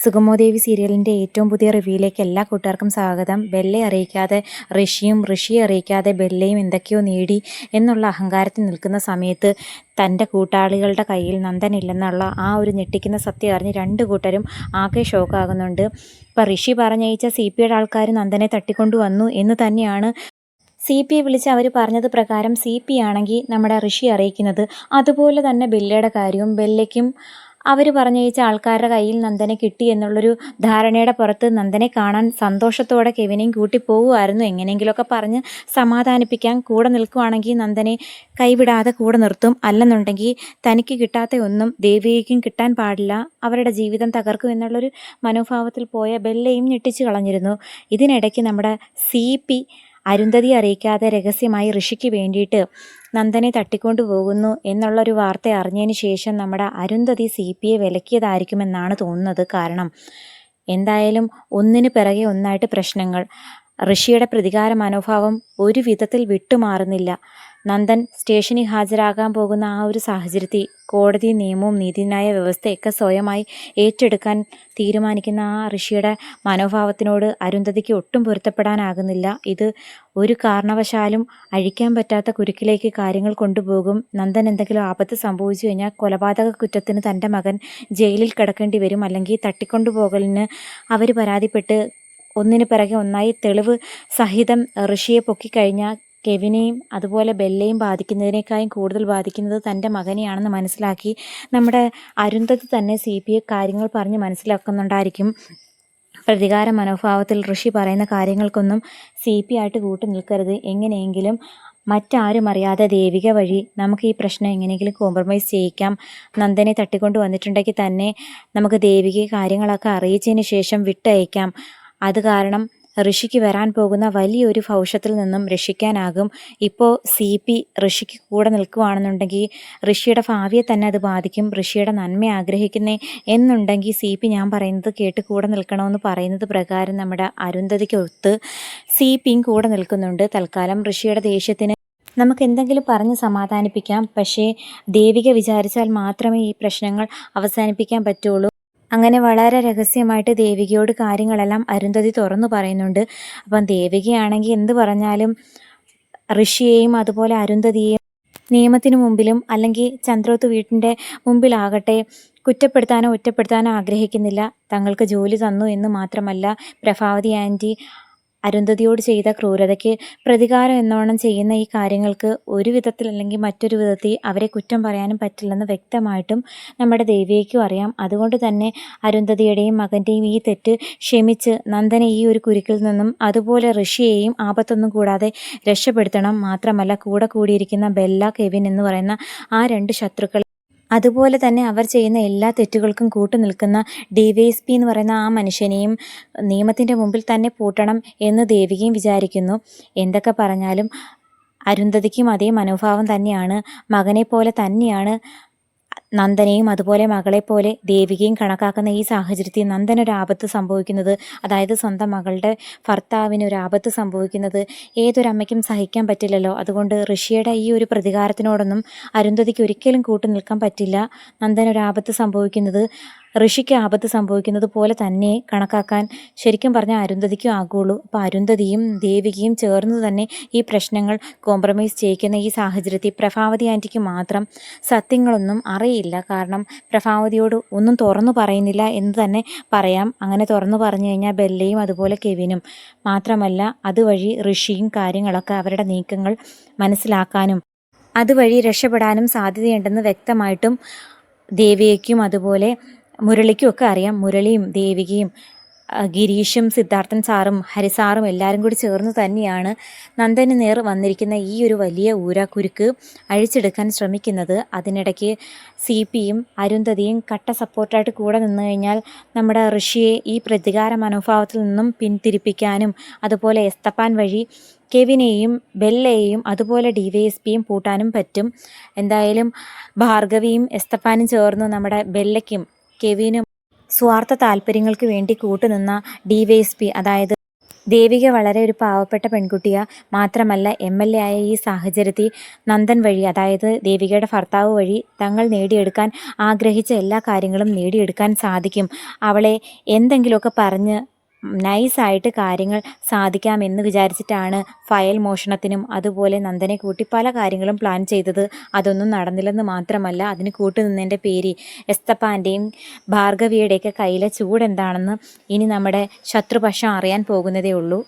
സുഗമോദേവി സീരിയലിൻ്റെ ഏറ്റവും പുതിയ റിവ്യൂയിലേക്ക് എല്ലാ കൂട്ടുകാർക്കും സ്വാഗതം. ബെല്ലെ അറിയിക്കാതെ ഋഷിയെ അറിയിക്കാതെ ബെല്ലയും എന്തൊക്കെയോ നേടി എന്നുള്ള അഹങ്കാരത്തിൽ നിൽക്കുന്ന സമയത്ത് തൻ്റെ കൂട്ടാളികളുടെ കയ്യിൽ നന്ദനില്ലെന്നുള്ള ആ ഒരു ഞെട്ടിക്കുന്ന സത്യം അറിഞ്ഞ് രണ്ട് കൂട്ടരും ആകെ ഷോക്കാകുന്നുണ്ട്. ഇപ്പം ഋഷി പറഞ്ഞയച്ച CPയുടെ ആൾക്കാർ നന്ദനെ തട്ടിക്കൊണ്ടു വന്നു എന്ന് തന്നെയാണ് CPയെ വിളിച്ച് അവർ പറഞ്ഞത് പ്രകാരം CP ആണെങ്കിൽ നമ്മുടെ ഋഷി അറിയിക്കുന്നത്. അതുപോലെ തന്നെ ബെല്ലയുടെ കാര്യവും ബെല്ലയ്ക്കും അവർ പറഞ്ഞയച്ച ആൾക്കാരുടെ കയ്യിൽ നന്ദനെ കിട്ടി എന്നുള്ളൊരു ധാരണയുടെ പുറത്ത് നന്ദനെ കാണാൻ സന്തോഷത്തോടെ കെവിനെയും കൂട്ടി പോകുമായിരുന്നു. എങ്ങനെയെങ്കിലുമൊക്കെ പറഞ്ഞ് സമാധാനിപ്പിക്കാൻ കൂടെ നിൽക്കുവാണെങ്കിൽ നന്ദനെ കൈവിടാതെ കൂടെ നിർത്തും. അല്ലെന്നുണ്ടെങ്കിൽ തനിക്ക് കിട്ടാത്ത ഒന്നും ദേവികയ്ക്കും കിട്ടാൻ പാടില്ല, അവരുടെ ജീവിതം തകർക്കും എന്നുള്ളൊരു മനോഭാവത്തിൽ പോയ ബെല്ലയും ഞെട്ടിച്ചു കളഞ്ഞിരുന്നു. ഇതിനിടയ്ക്ക് നമ്മുടെ CP അരുന്ധതി അറിയിക്കാതെ രഹസ്യമായി ഋഷിക്ക് വേണ്ടിയിട്ട് നന്ദനെ തട്ടിക്കൊണ്ടു പോകുന്നു എന്നുള്ളൊരു വാർത്ത അറിഞ്ഞതിന് ശേഷം നമ്മുടെ അരുന്ധതി CPയെ വിലക്കിയതായിരിക്കുമെന്നാണ് തോന്നുന്നത്. കാരണം എന്തായാലും ഒന്നിന് പിറകെ ഒന്നായിട്ട് പ്രശ്നങ്ങൾ. ഋഷിയുടെ പ്രതികാര മനോഭാവം ഒരു വിധത്തിൽ വിട്ടുമാറുന്നില്ല. നന്ദൻ സ്റ്റേഷനിൽ ഹാജരാകാൻ പോകുന്ന ആ ഒരു സാഹചര്യത്തിൽ കോടതി നിയമവും നീതിന്യായ വ്യവസ്ഥയൊക്കെ സ്വയമായി ഏറ്റെടുക്കാൻ തീരുമാനിക്കുന്ന ആ ഋഷിയുടെ മനോഭാവത്തിനോട് അരുന്ധതിക്ക് ഒട്ടും പൊരുത്തപ്പെടാനാകുന്നില്ല. ഇത് ഒരു കാരണവശാലും അഴിക്കാൻ പറ്റാത്ത കുരുക്കിലേക്ക് കാര്യങ്ങൾ കൊണ്ടുപോകും. നന്ദൻ എന്തെങ്കിലും ആപത്ത് സംഭവിച്ചു കഴിഞ്ഞാൽ കൊലപാതക കുറ്റത്തിന് തൻ്റെ മകൻ ജയിലിൽ കിടക്കേണ്ടി വരും. അല്ലെങ്കിൽ തട്ടിക്കൊണ്ടുപോകലിന് അവർ പരാതിപ്പെട്ട് ഒന്നിന് പിറകെ ഒന്നായി തെളിവ് സഹിതം ഋഷിയെ പൊക്കിക്കഴിഞ്ഞാൽ കെവിനെയും അതുപോലെ ബെല്ലയും ബാധിക്കുന്നതിനേക്കാളും കൂടുതൽ ബാധിക്കുന്നത് തൻ്റെ മകനെയാണെന്ന് മനസ്സിലാക്കി നമ്മുടെ അരുന്ധതി തന്നെ CPയെ കാര്യങ്ങൾ പറഞ്ഞ് മനസ്സിലാക്കുന്നുണ്ടായിരിക്കും. പ്രതികാര മനോഭാവത്തിൽ ഋഷി പറയുന്ന കാര്യങ്ങൾക്കൊന്നും CP ആയിട്ട് കൂട്ടു നിൽക്കരുത്. എങ്ങനെയെങ്കിലും മറ്റാരും അറിയാതെ ദേവിക വഴി നമുക്ക് ഈ പ്രശ്നം എങ്ങനെയെങ്കിലും കോംപ്രമൈസ് ചെയ്യിക്കാം. നന്ദനെ തട്ടിക്കൊണ്ട് വന്നിട്ടുണ്ടെങ്കിൽ തന്നെ നമുക്ക് ദേവികയെ കാര്യങ്ങളൊക്കെ അറിയിച്ചതിന് ശേഷം വിട്ടയക്കാം. അത് കാരണം ഋഷിക്ക് വരാൻ പോകുന്ന വലിയൊരു ഭവിഷ്യത്തിൽ നിന്നും രക്ഷിക്കാനാകും. ഇപ്പോൾ CP ഋഷിക്ക് കൂടെ നിൽക്കുകയാണെന്നുണ്ടെങ്കിൽ ഋഷിയുടെ ഭാവിയെ തന്നെ അത് ബാധിക്കും. ഋഷിയുടെ നന്മ ആഗ്രഹിക്കുന്നേ എന്നുണ്ടെങ്കിൽ CP ഞാൻ പറയുന്നത് കേട്ട് കൂടെ നിൽക്കണമെന്ന് പറയുന്നത് പ്രകാരം നമ്മുടെ അരുന്ധതിക്കൊത്ത് CPയും കൂടെ നിൽക്കുന്നുണ്ട്. തൽക്കാലം ഋഷിയുടെ ദേഷ്യത്തിന് നമുക്ക് എന്തെങ്കിലും പറഞ്ഞ് സമാധാനിപ്പിക്കാം. പക്ഷേ ദേവിക വിചാരിച്ചാൽ മാത്രമേ ഈ പ്രശ്നങ്ങൾ അവസാനിപ്പിക്കാൻ പറ്റുള്ളൂ. അങ്ങനെ വളരെ രഹസ്യമായിട്ട് ദേവികയോട് കാര്യങ്ങളെല്ലാം അരുന്ധതി തുറന്നു പറയുന്നുണ്ട്. അപ്പം ദേവികയാണെങ്കിൽ എന്ത് പറഞ്ഞാലും ഋഷിയെയും അതുപോലെ അരുന്ധതിയെയും നിയമത്തിന് മുമ്പിലും അല്ലെങ്കിൽ ചന്ദ്രോത്ത് വീട്ടിൻ്റെ മുമ്പിലാകട്ടെ കുറ്റപ്പെടുത്താനോ ഒറ്റപ്പെടുത്താനോ ആഗ്രഹിക്കുന്നില്ല. തങ്ങൾക്ക് ജോലി തന്നു എന്ന് മാത്രമല്ല, പ്രഭാവതി ആൻറ്റി അരുന്ധതിയോട് ചെയ്ത ക്രൂരതയ്ക്ക് പ്രതികാരം എന്നോണം ചെയ്യുന്ന ഈ കാര്യങ്ങൾക്ക് ഒരു വിധത്തിൽ അല്ലെങ്കിൽ മറ്റൊരു വിധത്തിൽ അവരെ കുറ്റം പറയാനും പറ്റില്ലെന്ന് വ്യക്തമായിട്ടും നമ്മുടെ ദേവിയേക്കും അറിയാം. അതുകൊണ്ട് തന്നെ അരുന്ധതിയുടെയും മകൻ്റെയും ഈ തെറ്റ് ക്ഷമിച്ച് നന്ദനെ ഈ ഒരു കുരുക്കിൽ നിന്നും അതുപോലെ ഋഷിയെയും ആപത്തൊന്നും കൂടാതെ രക്ഷപ്പെടുത്തണം. മാത്രമല്ല കൂടെ കൂടിയിരിക്കുന്ന ബെല്ല, കെവിൻ എന്ന് പറയുന്ന ആ രണ്ട് ശത്രുക്കൾ, അതുപോലെ തന്നെ അവർ ചെയ്യുന്ന എല്ലാ തെറ്റുകൾക്കും കൂട്ടു നിൽക്കുന്ന DYSP എന്ന് പറയുന്ന ആ മനുഷ്യനെയും നിയമത്തിൻ്റെ മുമ്പിൽ തന്നെ പൂട്ടണം എന്ന് ദേവികയും വിചാരിക്കുന്നു. എന്തൊക്കെ പറഞ്ഞാലും അരുന്ധതിക്കും അതേ മനോഭാവം തന്നെയാണ്. മകനെ പോലെ തന്നെയാണ് നന്ദനെയും അതുപോലെ മകളെപ്പോലെ ദേവികയും കണക്കാക്കുന്ന ഈ സാഹചര്യത്തിൽ നന്ദനൊരാപത്ത് സംഭവിക്കുന്നത്, അതായത് സ്വന്തം മകളുടെ ഭർത്താവിന് ഒരു ആപത്ത് സംഭവിക്കുന്നത് ഏതൊരമ്മയ്ക്കും സഹിക്കാൻ പറ്റില്ലല്ലോ. അതുകൊണ്ട് ഋഷിയുടെ ഈ ഒരു പ്രതികാരത്തിനോടൊന്നും അരുന്ധതിക്ക് ഒരിക്കലും കൂട്ടു നിൽക്കാൻ പറ്റില്ല. നന്ദനൊരാപത്ത് സംഭവിക്കുന്നത് ഋഷിക്ക് ആപത്ത് സംഭവിക്കുന്നത് പോലെ തന്നെ കണക്കാക്കാൻ ശരിക്കും പറഞ്ഞാൽ അരുന്ധതിക്കും ആകുള്ളൂ. അപ്പോൾ അരുന്ധതിയും ദേവികയും ചേർന്ന് തന്നെ ഈ പ്രശ്നങ്ങൾ കോംപ്രമൈസ് ചെയ്യിക്കുന്ന ഈ സാഹചര്യത്തിൽ പ്രഭാവതി ആൻറ്റിക്ക് മാത്രം സത്യങ്ങളൊന്നും അറിയില്ല. കാരണം പ്രഭാവതിയോട് ഒന്നും തുറന്നു പറയുന്നില്ല എന്ന് തന്നെ പറയാം. അങ്ങനെ തുറന്നു പറഞ്ഞു കഴിഞ്ഞാൽ ബെല്ലയും അതുപോലെ കെവിനും മാത്രമല്ല അതുവഴി ഋഷിയും കാര്യങ്ങളൊക്കെ അവരുടെ നീക്കങ്ങൾ മനസ്സിലാക്കാനും അതുവഴി രക്ഷപ്പെടാനും സാധ്യതയുണ്ടെന്ന് വ്യക്തമായിട്ടും ദേവികയ്ക്കും അതുപോലെ മുരളിക്കും ഒക്കെ അറിയാം. മുരളിയും ദേവികയും ഗിരീഷും സിദ്ധാർത്ഥൻ സാറും ഹരിസാറും എല്ലാവരും കൂടി ചേർന്ന് തന്നെയാണ് നന്ദന് നേർ വന്നിരിക്കുന്ന ഈ ഒരു വലിയ ഊരാക്കുരുക്ക് അഴിച്ചെടുക്കാൻ ശ്രമിക്കുന്നത്. അതിനിടയ്ക്ക് CPയും അരുന്ധതിയും കട്ട സപ്പോർട്ടായിട്ട് കൂടെ നിന്ന് കഴിഞ്ഞാൽ നമ്മുടെ ഋഷിയെ ഈ പ്രതികാര മനോഭാവത്തിൽ നിന്നും പിന്തിരിപ്പിക്കാനും അതുപോലെ എസ്തപ്പാൻ വഴി കെവിനെയും ബെല്ലയെയും അതുപോലെ DYSPയും പൂട്ടാനും പറ്റും. എന്തായാലും ഭാർഗവിയും എസ്തപ്പാനും ചേർന്ന് നമ്മുടെ ബെല്ലയ്ക്കും കെവിനും സ്വാർത്ഥ താല്പര്യങ്ങൾക്ക് വേണ്ടി കൂട്ടുനിന്ന DYSP, അതായത് ദേവിക വളരെ ഒരു പാവപ്പെട്ട പെൺകുട്ടിയാണ്. മാത്രമല്ല MLA ആയ ഈ സാഹചര്യത്തിൽ നന്ദൻ വഴി, അതായത് ദേവികയുടെ ഭർത്താവ് വഴി തങ്ങൾ നേടിയെടുക്കാൻ ആഗ്രഹിച്ച എല്ലാ കാര്യങ്ങളും നേടിയെടുക്കാൻ സാധിക്കും. അവളെ എന്തെങ്കിലുമൊക്കെ പറഞ്ഞ് നൈസായിട്ട് കാര്യങ്ങൾ സാധിക്കാമെന്ന് വിചാരിച്ചിട്ടാണ് ഫയൽ മോഷണത്തിനും അതുപോലെ നന്ദനെ കൂട്ടി പല കാര്യങ്ങളും പ്ലാൻ ചെയ്തത്. അതൊന്നും നടന്നില്ലെന്ന് മാത്രമല്ല, അതിന് കൂട്ടുനിന്നതിൻ്റെ പേര് എസ്തപ്പാൻ്റെയും ഭാർഗവിയുടെയൊക്കെ കയ്യിലെ ചൂടെന്താണെന്ന് ഇനി നമ്മുടെ ശത്രുപക്ഷം അറിയാൻ പോകുന്നതേ ഉള്ളൂ.